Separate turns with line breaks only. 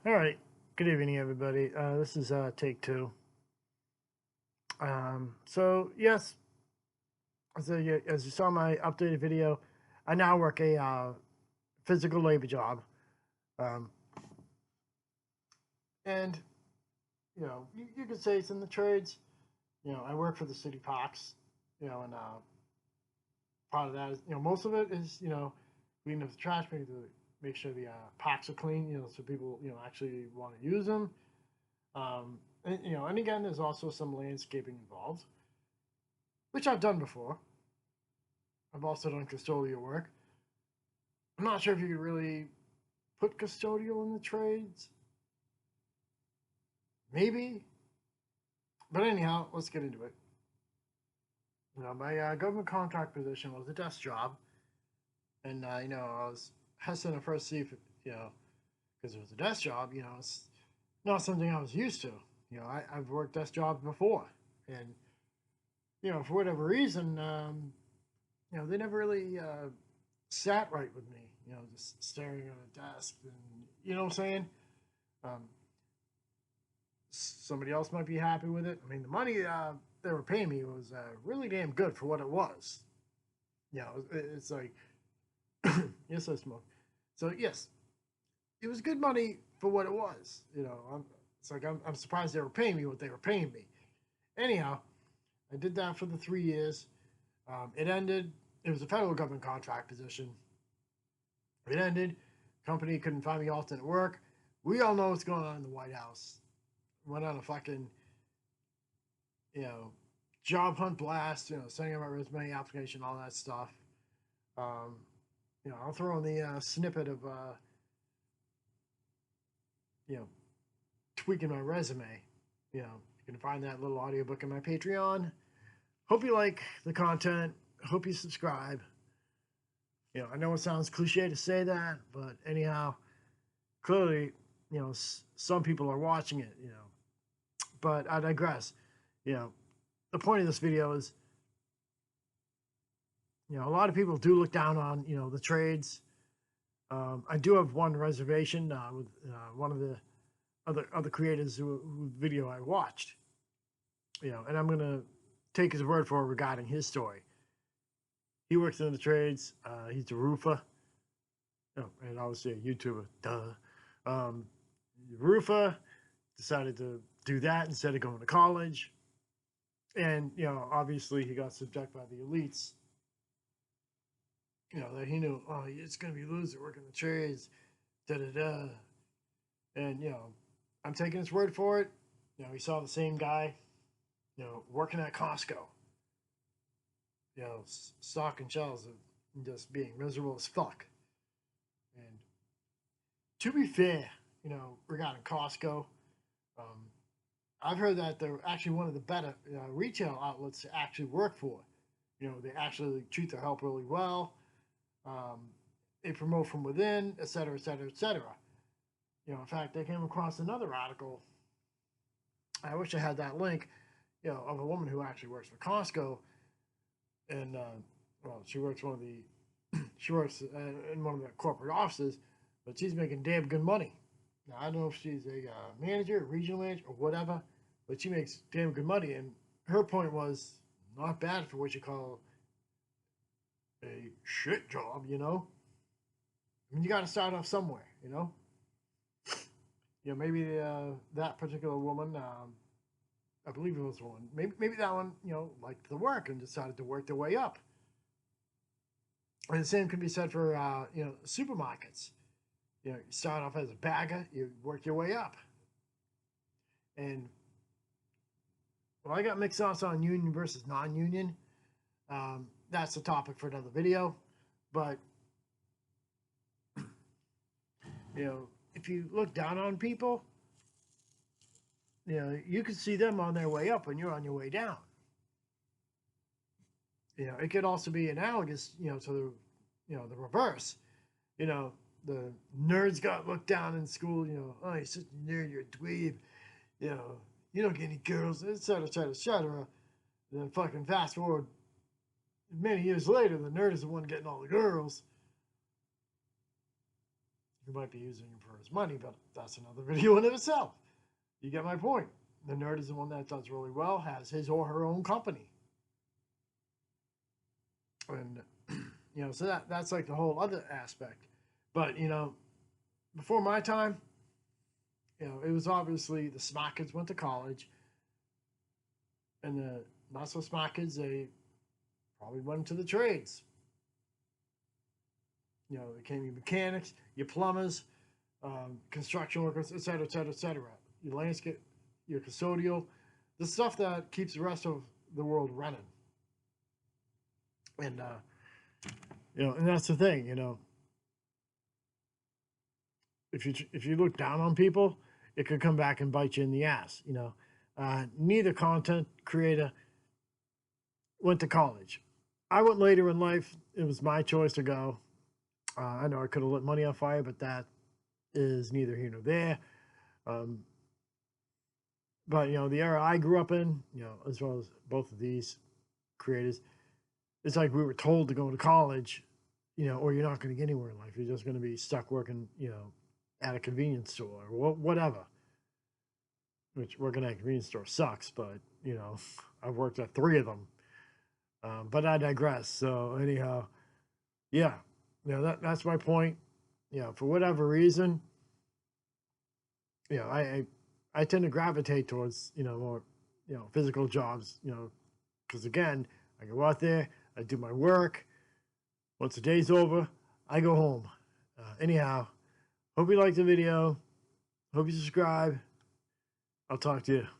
All right. Good evening, everybody. This is take two. Yes, as you saw my updated video, I now work a physical labor job, um, and you could say it's in the trades. I work for the city parks. And part of that is most of it is cleaning up the trash, make sure the parks are clean. So people actually want to use them. And again, there's also some landscaping involved, which I've done before. I've also done custodial work. I'm not sure if you could really put custodial in the trades. Maybe. But anyhow, let's get into it. My government contract position was a desk job. And, I was hesitant at first to see if, because it was a desk job, it's not something I was used to. I've worked desk jobs before. And, for whatever reason, they never really sat right with me, just staring at a desk. And, you know what I'm saying? Somebody else might be happy with it. I mean, the money they were paying me was really damn good for what it was. It's like, yes, I smoke. So, yes, it was good money for what it was. I'm surprised they were paying me what they were paying me. Anyhow, I did that for the 3 years. It ended. It was a federal government contract position. It ended. Company couldn't find me alternate work. We all know what's going on in the White House. Went on a fucking, job hunt blast. Sending out my resume, application, all that stuff. I'll throw in the snippet of, tweaking my resume. You can find that little audiobook in my Patreon. Hope you like the content. Hope you subscribe. I know it sounds cliche to say that, but anyhow, clearly, some people are watching it, But I digress. The point of this video is, a lot of people do look down on, the trades. I do have one reservation with one of the other creators whose video I watched. And I'm going to take his word for it regarding his story. He works in the trades. He's a roofer. And obviously a YouTuber. Duh. Roofer decided to do that instead of going to college. And, obviously he got subjected by the elites. That he knew, oh, it's going to be a loser working the trades. Da-da-da. And, I'm taking his word for it. He saw the same guy, working at Costco. Stocking shelves and just being miserable as fuck. And to be fair, regarding Costco, I've heard that they're actually one of the better retail outlets to actually work for. They actually treat their help really well. They promote from within, et cetera, et cetera, et cetera. In fact, I came across another article. I wish I had that link, of a woman who actually works for Costco. And, she works she works in one of the corporate offices, but she's making damn good money. Now, I don't know if she's a manager, a regional manager, or whatever, but she makes damn good money. And her point was not bad for what you call a shit job, I mean, you got to start off somewhere, maybe that particular woman, I believe it was one, maybe that one, liked the work and decided to work their way up. And the same can be said for, supermarkets. You start off as a bagger, you work your way up. And, well, I got mixed thoughts on union versus non-union. That's a topic for another video. But, if you look down on people, you can see them on their way up when you're on your way down. It could also be analogous, to the reverse. The nerds got looked down in school, oh, you're such a nerd, you're a dweeb, you don't get any girls, et cetera, et cetera, et cetera. Then fucking fast forward many years later, the nerd is the one getting all the girls. He might be using him for his money, but that's another video in of itself. You get my point. The nerd is the one that does really well, has his or her own company. And, you know, so that's like the whole other aspect. But, you know, before my time, you know, it was obviously the smart kids went to college, and the not so smart kids, they probably went into the trades. You know, they became your mechanics, your plumbers, construction workers, et cetera, et cetera, et cetera. Your landscape, your custodial, the stuff that keeps the rest of the world running. And, you know, and that's the thing, you know, if you look down on people, it could come back and bite you in the ass, you know. Neither content creator went to college. I went later in life. It was my choice to go. I know I could have lit money on fire, but that is neither here nor there. But, you know, the era I grew up in, you know, as well as both of these creators, it's like we were told to go to college, you know, or you're not going to get anywhere in life. You're just going to be stuck working, you know, at a convenience store or whatever. Which working at a convenience store sucks, but, you know, I've worked at 3 of them. But I digress. So anyhow, yeah, you know, that's my point. You know, for whatever reason, you know, I tend to gravitate towards, you know, more, you know, physical jobs, you know, because again, I go out there, I do my work. Once the day's over, I go home. Anyhow, hope you liked the video. Hope you subscribe. I'll talk to you.